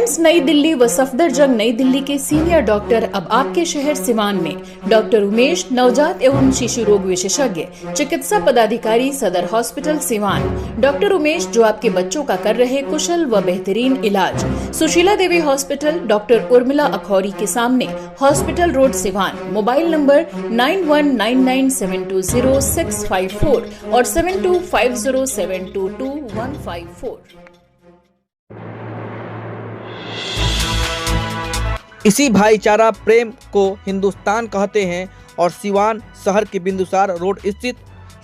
AIIMS नई दिल्ली व सफदरजंग नई दिल्ली के सीनियर डॉक्टर अब आपके शहर सिवान में। डॉक्टर उमेश, नवजात एवं शिशु रोग विशेषज्ञ, चिकित्सा पदाधिकारी, सदर हॉस्पिटल सिवान। डॉक्टर उमेश जो आपके बच्चों का कर रहे कुशल व बेहतरीन इलाज। सुशीला देवी हॉस्पिटल, डॉक्टर उर्मिला अखौरी के सामने, hospital road Siwan. Mobile number 9199720654 और 7250722154। इसी भाईचारा प्रेम को हिंदुस्तान कहते हैं और सिवान शहर के बिंदुसार रोड स्थित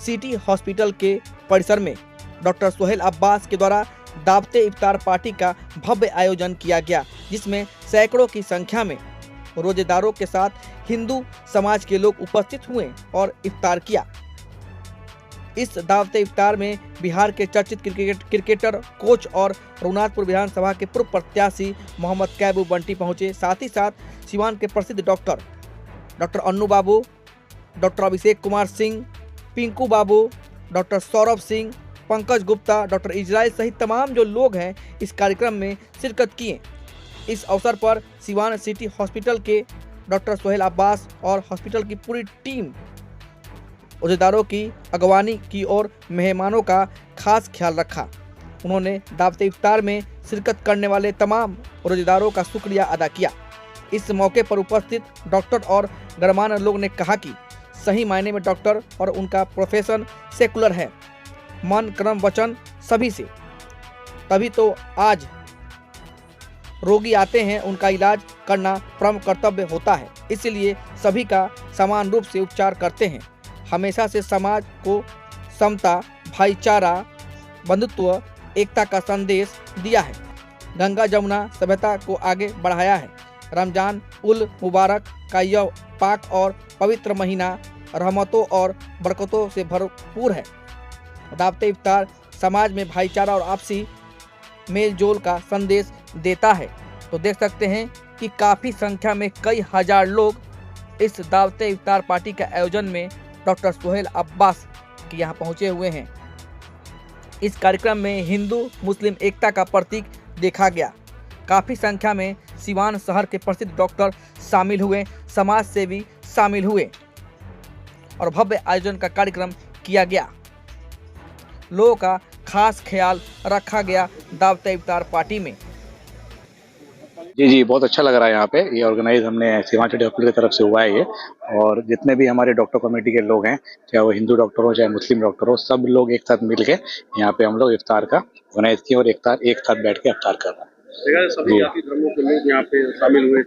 सिटी हॉस्पिटल के परिसर में डॉक्टर सोहेल अब्बास के द्वारा दावते इफ्तार पार्टी का भव्य आयोजन किया गया, जिसमें सैकड़ों की संख्या में रोजेदारों के साथ हिंदू समाज के लोग उपस्थित हुए और इफ्तार किया। इस दावते इफ्तार में बिहार के चर्चित क्रिकेटर, कोच और रघुनाथपुर विधानसभा के पूर्व प्रत्याशी मोहम्मद कैबू बंटी पहुंचे। साथ ही साथ सिवान के प्रसिद्ध doctor Annu Babu, doctor Abhishek Kumar Singh, Pinku Babu, doctor Saurabh Singh, Pankaj Gupta, doctor Israil सहित तमाम जो लोग हैं इस कार्यक्रम में शिरकत किए। इस अवसर पर सिवान सिटी हॉस्पिटल के डॉक्टर सोहेल अब्बास और हॉस्पिटल की पूरी टीम रोजेदारों की अगवानी की और मेहमानों का खास ख्याल रखा। उन्होंने दावते इफ्तार में शिरकत करने वाले तमाम रोजेदारों का शुक्रिया अदा किया। इस मौके पर उपस्थित डॉक्टर और गणमान्य लोग ने कहा कि सही मायने में डॉक्टर और उनका प्रोफेशन सेकुलर है, मन कर्म वचन सभी से, तभी तो आज रोगी आते हैं उनका इलाज करना परम कर्तव्य होता है। इसलिए सभी का समान रूप से उपचार करते हैं। हमेशा से समाज को समता, भाईचारा, बंधुत्व, एकता का संदेश दिया है। गंगा जमुना सभ्यता को आगे बढ़ाया है। रमजान उल मुबारक का यह पाक और पवित्र महीना रहमतों और बरकतों से भरपूर है। दावते इफ्तार समाज में भाईचारा और आपसी मेल जोल का संदेश देता है। तो देख सकते हैं कि काफ़ी संख्या में कई हजार लोग इस दावते इफ्तार पार्टी के आयोजन में डॉक्टर सोहेल अब्बास के यहाँ पहुँचे हुए हैं। इस कार्यक्रम में हिंदू मुस्लिम एकता का प्रतीक देखा गया। काफ़ी संख्या में सिवान शहर के प्रसिद्ध डॉक्टर शामिल हुए, समाज सेवी शामिल हुए और भव्य आयोजन का कार्यक्रम किया गया। लोगों का खास ख्याल रखा गया दावते इफ्तार पार्टी में। जी, बहुत अच्छा लग रहा है। यहाँ पे ये ऑर्गेनाइज हमने सिवान सिटी हॉस्पिटल की तरफ से हुआ है ये, और जितने भी हमारे डॉक्टर कमेटी के लोग हैं, चाहे वो हिंदू डॉक्टर हो चाहे मुस्लिम डॉक्टर हो, सब लोग एक साथ मिल के यहाँ पे हम लोग इफ्तार का ऑर्गेनाइज किए और एक साथ बैठ के इफ्तार कर रहे हैं। सभी जाति धर्मों के लोग यहाँ पे शामिल हुए।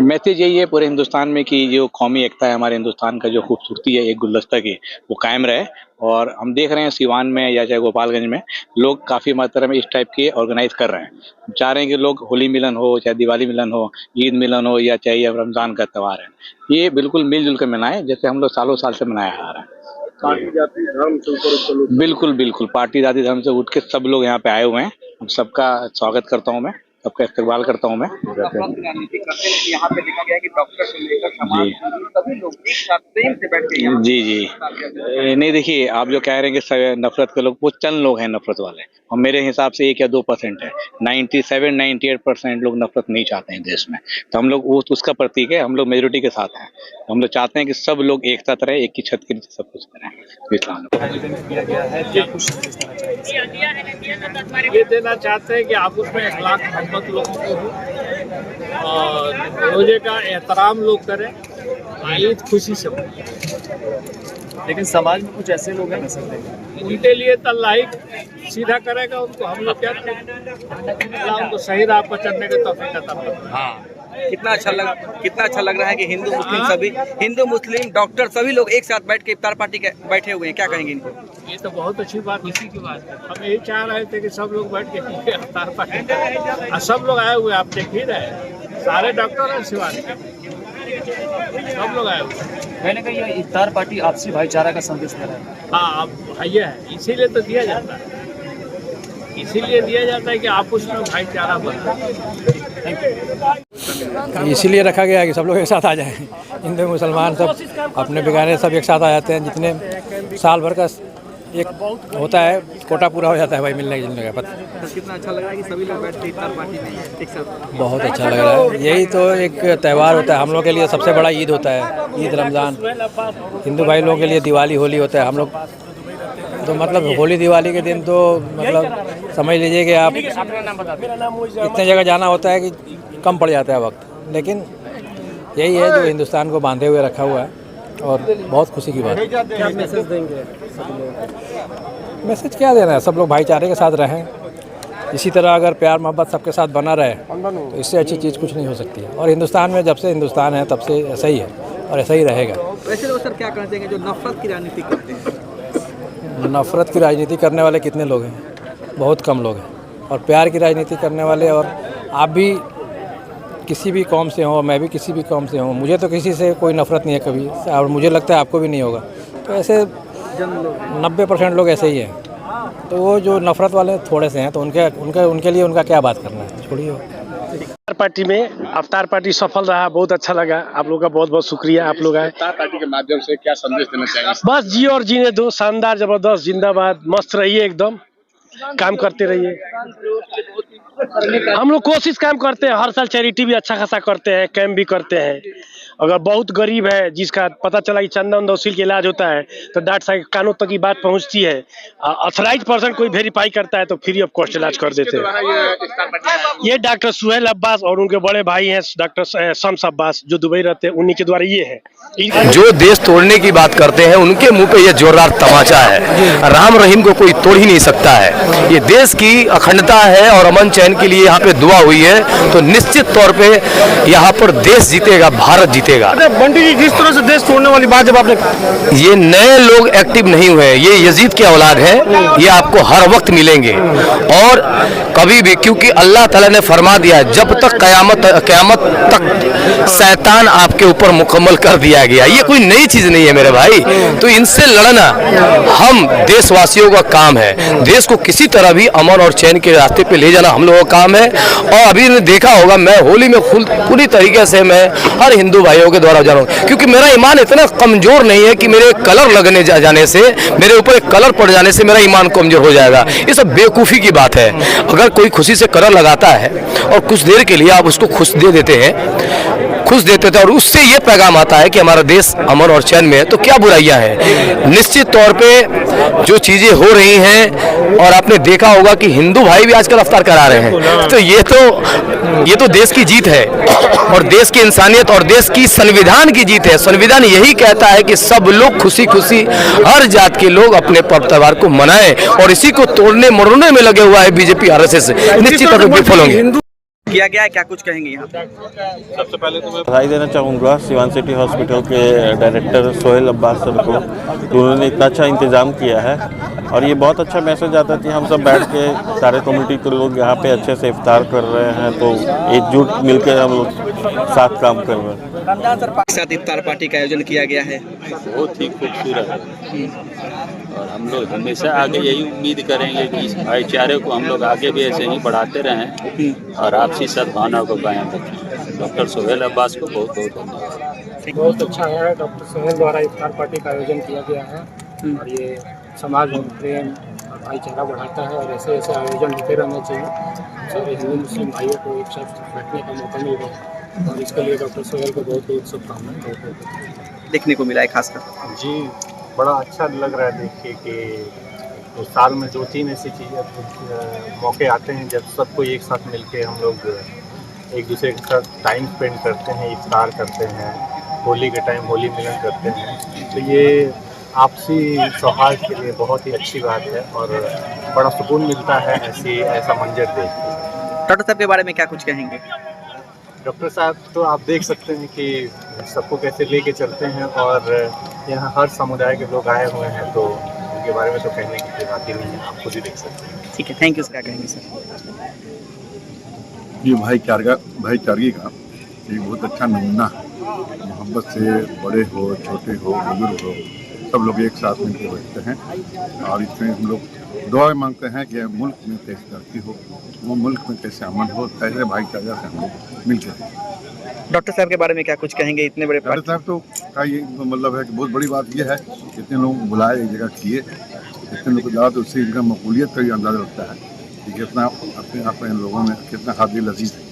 मैसेज यही है पूरे हिंदुस्तान में कि जो कौमी एकता है हमारे हिंदुस्तान का, जो खूबसूरती है एक गुलदस्ता की, वो कायम रहे। और हम देख रहे हैं सिवान में या चाहे गोपालगंज में लोग काफ़ी मात्रा में इस टाइप के ऑर्गेनाइज कर रहे हैं। चाह रहे हैं कि लोग होली मिलन हो, चाहे दिवाली मिलन हो, ईद मिलन हो, या चाहे रमज़ान का त्यौहार है, ये बिल्कुल मिलजुल कर मनाएं जैसे हम लोग सालों साल से मनाया आ रहा है। पार्टी जाति धर्म से ऊपर बिल्कुल पार्टी जाति धर्म से उठ के सब लोग यहाँ पे आए हुए हैं। सबका स्वागत करता हूँ मैं, सबका इस्तेकबाल करता हूँ मैं। यहाँ पे देखा गया कि डॉक्टर से लेकर समाज सभी लोग एक साथ प्रेम से बैठ के जी नहीं, देखिए आप जो कह रहे हैं कि नफरत के लोग, वो चंद लोग हैं नफरत वाले, और मेरे हिसाब से 1 या 2% है। 97-98% लोग नफरत नहीं चाहते हैं देश में। तो हम लोग उसका प्रतीक है, हम लोग मेजोरिटी के साथ हैं। हम लोग चाहते हैं कि सब लोग एक साथ रहे, एक ही छत के नीचे सब कुछ करें। इस्लाम ये देना चाहते हैं कि आपस में अखलाक मोहब्बत लोगों को हो और रोजे का एहतराम लोग करें, ईद खुशी से हो। लेकिन समाज में कुछ ऐसे लोग हैं उनके लिए तो अल्लाह ही सीधा करेगा, उनको हम लोग क्या अल्लाह उनको सही राह पर चलने के तौफीक अता फरमाए। हाँ, कितना अच्छा लग रहा है कि हिंदू मुस्लिम डॉक्टर सभी लोग एक साथ बैठ के इफ्तार पार्टी के बैठे हुए हैं। क्या कहेंगे इनको? ये तो बहुत अच्छी बात, इसी की बात है। हम यही चाह रहे थे कि सब लोग बैठ के इफ्तार पार्टी और सब लोग आए हुए, आप देख ही रहे, सारे डॉक्टर हैं सिवान के, सब लोग आए हुए। मैंने कहा ये इफ्तार पार्टी आपसी भाईचारा का संदेश दे रहा है। हाँ, अब भैया है, इसीलिए तो दिया जाता है, इसीलिए दिया जाता है कि आपस में भाईचारा बना। इसीलिए रखा गया है कि सब लोग एक साथ आ जाएं। हिंदू मुसलमान सब अपने बेगाने सब एक साथ आ जाते हैं। जितने साल भर का एक होता है कोटा पूरा हो जाता है भाई मिलने जुलने का पता। तो कितना अच्छा लग रहा है कि सभी लोग बैठ के इफ्तार पार्टी में एक साथ। बहुत अच्छा लग रहा है। यही तो एक त्यौहार होता है हम लोग के लिए, सबसे बड़ा ईद होता है, ईद रमज़ान। हिंदू भाई लोगों के लिए दिवाली होली होता है। हम लोग तो मतलब होली दिवाली के दिन तो मतलब समझ लीजिए कि आप इतने जगह जाना होता है कि कम पड़ जाता है वक्त, लेकिन यही है जो हिंदुस्तान को बांधे हुए रखा हुआ है और बहुत खुशी की बात है। क्या मैसेज देंगे? मैसेज क्या देना है, सब लोग भाईचारे के साथ रहें। इसी तरह अगर प्यार मोहब्बत सबके साथ बना रहे तो इससे अच्छी चीज़ कुछ नहीं हो सकती है। और हिंदुस्तान में जब से हिंदुस्तान है तब से ऐसा ही है और ऐसा ही रहेगा। वैसे लोग सर क्या कहना चाहेंगे जो नफरत की राजनीति करते हैं? नफ़रत की राजनीति करने वाले कितने लोग हैं? बहुत कम लोग हैं। और प्यार की राजनीति करने वाले, और आप भी किसी भी कौम से हो, मैं भी किसी भी कौम से हूँ, मुझे तो किसी से कोई नफ़रत नहीं है कभी, और मुझे लगता है आपको भी नहीं होगा। तो ऐसे 90% लोग ऐसे ही हैं। तो वो जो नफ़रत वाले थोड़े से हैं तो उनके लिए उनका क्या बात करना है, छोड़िए। इफ्तार पार्टी में अफ्तार पार्टी सफल रहा, बहुत अच्छा लगा। आप लोगों का बहुत बहुत शुक्रिया, आप लोग आए। इफ्तार पार्टी के माध्यम से क्या संदेश देना चाहिए? बस जियो और जीने दो, शानदार जबरदस्त जिंदाबाद, मस्त रहिए, एकदम काम करते रहिए। हम लोग कोशिश काम करते हैं, हर साल चैरिटी भी अच्छा खासा करते हैं, कैंप भी करते हैं। अगर बहुत गरीब है जिसका पता चला कि चंदा उंदा उसील के इलाज होता है तो डॉक्टर साहब के कानों तक की बात पहुंचती है। अथराइज पर्सन कोई वेरीफाई करता है तो फ्री ऑफ कॉस्ट इलाज कर देते हैं। ये डॉक्टर सुहेल अब्बास और उनके बड़े भाई हैं डॉक्टर शम्स अब्बास जो दुबई रहते हैं, उन्हीं के द्वारा ये है। जो देश तोड़ने की बात करते हैं उनके मुंह पे ये जोरदार तमाचा है। राम रहीम को कोई तोड़ ही नहीं सकता है। ये देश की अखंडता है और अमन चैन के लिए यहाँ पे दुआ हुई है, तो निश्चित तौर पे यहाँ पर देश जीतेगा, भारत जीतेगा। बंटी जी, जिस तरह से देश तोड़ने वाली बात जब आपने, ये नए लोग एक्टिव नहीं हुए, ये यजीद के औलाद हैं, ये आपको हर वक्त मिलेंगे और कभी भी, क्योंकि अल्लाह ताला ने फरमा दिया जब तक कयामत तक शैतान आपके ऊपर मुकम्मल कर दिया गया। ये कोई नई चीज नहीं है मेरे भाई, तो इनसे लड़ना हम देशवासियों का काम है। देश को किसी तरह भी अमन और चैन के रास्ते पे ले जाना हम लोगों का काम है। और अभी ने देखा होगा, मैं होली में पूरी तरीके से मैं हर हिंदू भाइयों के द्वारा जा रहा हूँ, क्योंकि मेरा ईमान इतना कमजोर नहीं है कि मेरे कलर लगने जाने से, मेरे ऊपर एक कलर पड़ जाने से मेरा ईमान कमजोर हो जाएगा। ये सब बेवकूफ़ी की बात है। अगर कोई खुशी से कलर लगाता है और कुछ देर के लिए आप उसको खुश देते थे और उससे ये पैगाम आता है कि हमारा देश अमन और चैन में है, तो क्या बुराइयां हैं। निश्चित तौर पे जो चीजें हो रही हैं, और आपने देखा होगा कि हिंदू भाई भी आजकल अफ्तार करा रहे हैं, तो ये तो देश की जीत है और देश की इंसानियत और देश की संविधान की जीत है। संविधान यही कहता है कि सब लोग खुशी खुशी हर जात के लोग अपने पर्व त्योहार को मनाएं, और इसी को तोड़ने मरोड़ने में लगे हुआ है बीजेपी RSS, निश्चित तौर पर विफल होंगे। किया गया है, क्या कुछ कहेंगे यहाँ पे? सबसे पहले तो मैं बधाई देना चाहूँगा सिवान सिटी हॉस्पिटल के डायरेक्टर सोहेल अब्बास सर को, उन्होंने इतना अच्छा इंतज़ाम किया है और ये बहुत अच्छा मैसेज आता है कि हम सब बैठ के सारे कम्युनिटी के लोग यहाँ पे अच्छे से इफ्तार कर रहे हैं, तो एकजुट मिलकर हम लोग साथ काम कर रहे हैं। रमजान सर के साथ इफ्तार पार्टी का आयोजन किया गया है, बहुत ही खूबसूरत है और हम लोग हमेशा आगे यही उम्मीद करेंगे कि इस भाईचारे को हम लोग आगे भी ऐसे ही बढ़ाते रहें और आपसी सद्भावना को कायम रखें। डॉक्टर सोहेल अब्बास को बहुत बहुत धन्यवाद। बहुत अच्छा है, डॉक्टर सोहेल द्वारा इफ्तार पार्टी का आयोजन किया गया है और ये समाज में प्रेम और भाईचारा बढ़ाता है और ऐसे ऐसे आयोजन होते रहने चाहिए। सारे हिंदू मुस्लिम भाइयों को एक साथ बैठने का मौका मिल गया और इसके लिए डॉक्टर सोहेल को बहुत बहुत शुभकामनाएं देखने को मिला है खासकर। जी, बड़ा अच्छा लग रहा है देख के कि तो साल में 2-3 ऐसी चीज़ें मौके आते हैं जब सबको एक साथ मिलके हम लोग एक दूसरे के साथ टाइम स्पेंड करते हैं, इफ्तार करते हैं, होली के टाइम होली मिलन करते हैं। तो ये आपसी सौहार्द के लिए बहुत ही अच्छी बात है और बड़ा सुकून मिलता है ऐसा मंजर देख के। डॉक्टर साहब के बारे में क्या कुछ कहेंगे? डॉक्टर साहब तो आप देख सकते हैं कि सबको कैसे लेके चलते हैं और यहाँ हर समुदाय के लोग आए हुए हैं, तो उनके बारे में तो कहने की कोई बात ही नहीं है, आप खुद ही देख सकते हैं। ठीक है, थैंक यू। क्या कहेंगे सर? ये भाईचारगी का एक बहुत अच्छा नमूना है। मोहब्बत से बड़े हो, छोटे हो, बुजुर्ग हो, सब लोग एक साथ मिलकर बैठते हैं और इसमें हम लोग दुआ मांगते हैं कि मुल्क में कैसे तरक्की हो, वो मुल्क में कैसे अमन हो, कैसे भाईचारा से हम लोग मिलकर। डॉक्टर साहब के बारे में क्या कुछ कहेंगे? इतने बड़े डॉक्टर साहब तो का ये मतलब है कि बहुत बड़ी बात ये है, इतने लोग बुलाए, एक जगह किए, इतने लोग ज़्यादा, तो उससे इनका मकबूलियत का भी अंदाजा लगता है कि कितना अपने आप में इन लोगों में कितना हाथ लजीज है।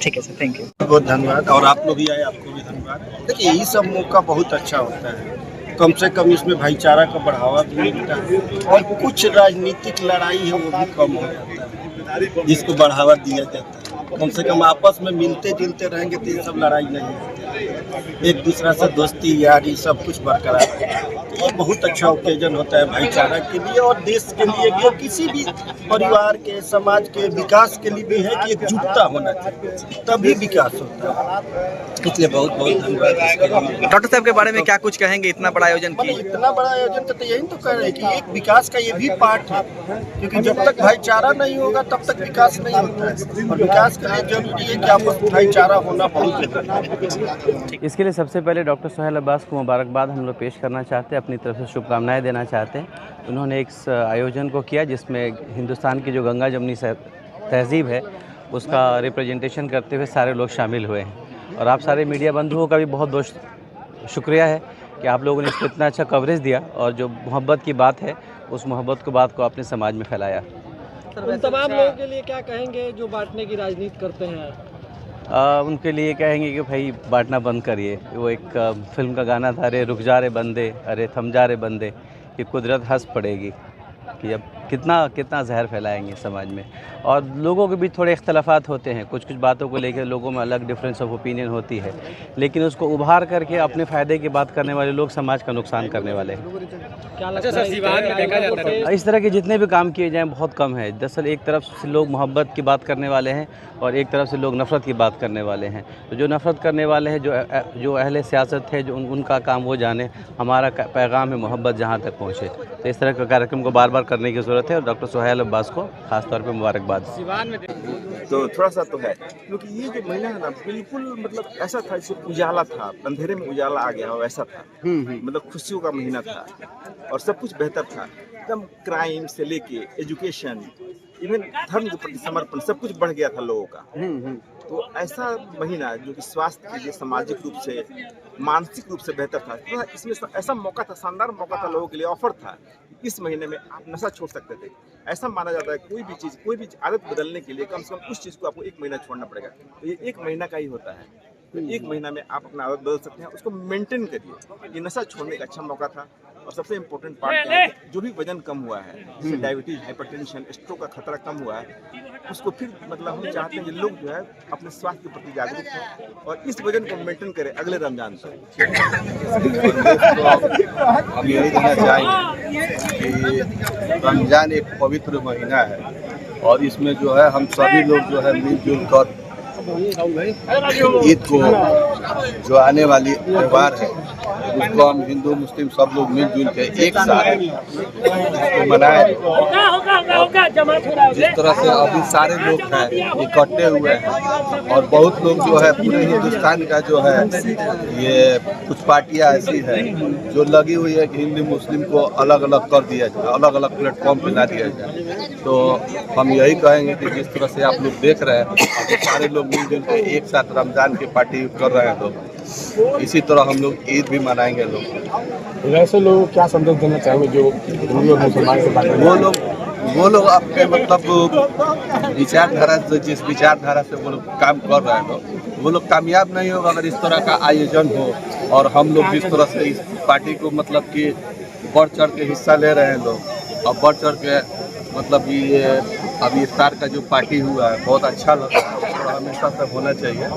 ठीक है सर, थैंक यू। बहुत धन्यवाद, और आप लोग भी आए, आपको भी धन्यवाद। देखिए यही सब मौका बहुत अच्छा होता है, कम से कम इसमें भाईचारा का बढ़ावा भी मिलता है और कुछ राजनीतिक लड़ाई है वो भी कम हो जाता है, जिसको बढ़ावा दिया जाता है। कम से कम आपस में मिलते जुलते रहेंगे तो ये सब लड़ाई नहीं होती, एक दूसरा से दोस्ती यारी सब कुछ बरकरार है। तो ये बहुत अच्छा ओकेजन होता है भाईचारा के लिए और देश के लिए भी, और किसी भी परिवार के समाज के विकास के लिए भी है कि एकजुटता होना चाहिए, तभी विकास होता है। इसलिए बहुत बहुत धन्यवाद इसके लिए। डॉक्टर साहब के बारे में क्या कुछ कहेंगे, इतना बड़ा आयोजन किए? इतना बड़ा आयोजन तो यही तो कह रहे हैं कि एक विकास का ये भी पार्ट है, क्योंकि जब तक भाईचारा नहीं होगा तब तक विकास नहीं होता है, और विकास के लिए जरूरी है कि आपस में भाईचारा होना बहुत जरूरी है। इसके लिए सबसे पहले डॉक्टर सोहेल अब्बास को मुबारकबाद हम लोग पेश करना चाहते हैं, अपनी तरफ से शुभकामनाएं देना चाहते हैं। उन्होंने एक आयोजन को किया जिसमें हिंदुस्तान की जो गंगा जमनी तहजीब है उसका रिप्रेजेंटेशन करते हुए सारे लोग शामिल हुए हैं, और आप सारे मीडिया बंधुओं का भी बहुत बहुत शुक्रिया है कि आप लोगों ने इसको इतना अच्छा कवरेज दिया और जो मोहब्बत की बात है उस मोहब्बत की बात को आपने समाज में फैलाया। उन तमाम लोगों के लिए क्या कहेंगे जो बांटने की राजनीति करते हैं? उनके लिए कहेंगे कि भाई बांटना बंद करिए। वो एक फिल्म का गाना था, अरे रुक जा रे बंदे, अरे थम जा रे बंदे, कि कुदरत हंस पड़ेगी कि अब कितना जहर फैलाएंगे समाज में। और लोगों के भी थोड़े इख्तलाफात होते हैं, कुछ बातों को लेकर लोगों में अलग डिफरेंस ऑफ ओपिनियन होती है, लेकिन उसको उभार करके अपने फ़ायदे की बात करने वाले लोग समाज का नुकसान करने वाले हैं। क्या लगता है सीवान में देखा जाता है इस तरह के जितने भी काम किए जाएं बहुत कम है। दरअसल एक तरफ से लोग मोहब्बत की बात करने वाले हैं और एक तरफ से लोग नफ़रत की बात करने वाले हैं। तो जो नफ़रत करने वाले हैं, जो अहले सियासत है, जो उनका काम वो जाने, हमारा पैगाम है मोहब्बत जहाँ तक पहुँचे। तो इस तरह का कार्यक्रम को बार बार करने की ज़रूरत है और डॉक्टर सोहेल अब्बास को खास तौर पे मुबारकबाद। तो थोड़ा सा तो है, क्योंकि ये जो महीना है ना बिल्कुल मतलब ऐसा था जैसे उजाला था, अंधेरे में उजाला आ गया वैसा था। मतलब खुशियों का महीना था और सब कुछ बेहतर था, एकदम क्राइम से लेके एजुकेशन, इवन धर्म के प्रति समर्पण, सब कुछ बढ़ गया था लोगों का। तो ऐसा महीना जो कि स्वास्थ्य के लिए सामाजिक रूप से, मानसिक रूप से बेहतर था, तो इसमें ऐसा मौका था, शानदार मौका था लोगों के लिए, ऑफर था। इस महीने में आप नशा छोड़ सकते थे। ऐसा माना जाता है कोई भी चीज़, कोई भी आदत बदलने के लिए कम से कम उस चीज़ को आपको 1 महीना छोड़ना पड़ेगा। तो ये 1 महीना का ही होता है, तो 1 महीना में आप अपना आदत बदल सकते हैं, उसको मेंटेन करिए। ये नशा छोड़ने का अच्छा मौका था। और सबसे इम्पोर्टेंट पार्ट क्या है, जो भी वजन कम हुआ है, जैसे डायबिटीज, हाइपरटेंशन, स्ट्रोक का खतरा कम हुआ है, उसको फिर मतलब हम चाहते हैं कि लोग जो है अपने स्वास्थ्य के प्रति जागरूक हों और इस वजन को मेंटेन करें अगले रमजान तक। हम यही कहना चाहेंगे कि रमजान एक पवित्र महीना है और इसमें जो है हम सभी लोग जो है मिलजुल कर ईद को, जो आने वाली त्यौहार है, उसको हम हिंदू मुस्लिम सब लोग मिलजुल के एक साथ मनाएं। जिस तरह से अभी सारे लोग हैं इकट्ठे हुए हैं और बहुत लोग जो है पूरे हिंदुस्तान का जो है, ये कुछ पार्टियां ऐसी हैं जो लगी हुई है कि हिंदू मुस्लिम को अलग अलग कर दिया जाए, अलग अलग प्लेटफॉर्म पे ला दिया जाए। तो हम यही कहेंगे कि जिस तरह से आप लोग देख रहे हैं सारे लोग मिलजुल के एक साथ रमजान की पार्टी कर रहे हैं, तो इसी तरह हम लोग ईद भी मनाएंगे। लोग वैसे लोग क्या संदेश देना चाहेंगे जो हिंदू और मुसलमान से बात? वो लोग अपने मतलब विचारधारा से, जिस विचारधारा से वो लोग काम कर रहे हैं, वो लोग कामयाब नहीं होगा अगर इस तरह का आयोजन हो। और हम लोग जिस तरह से इस पार्टी को मतलब कि बढ़ चढ़ के हिस्सा ले रहे हैं लोग, और बढ़ चढ़ के मतलब ये अभी इफ्तार का जो पार्टी हुआ है बहुत अच्छा लगा है, और हमेशा से होना चाहिए।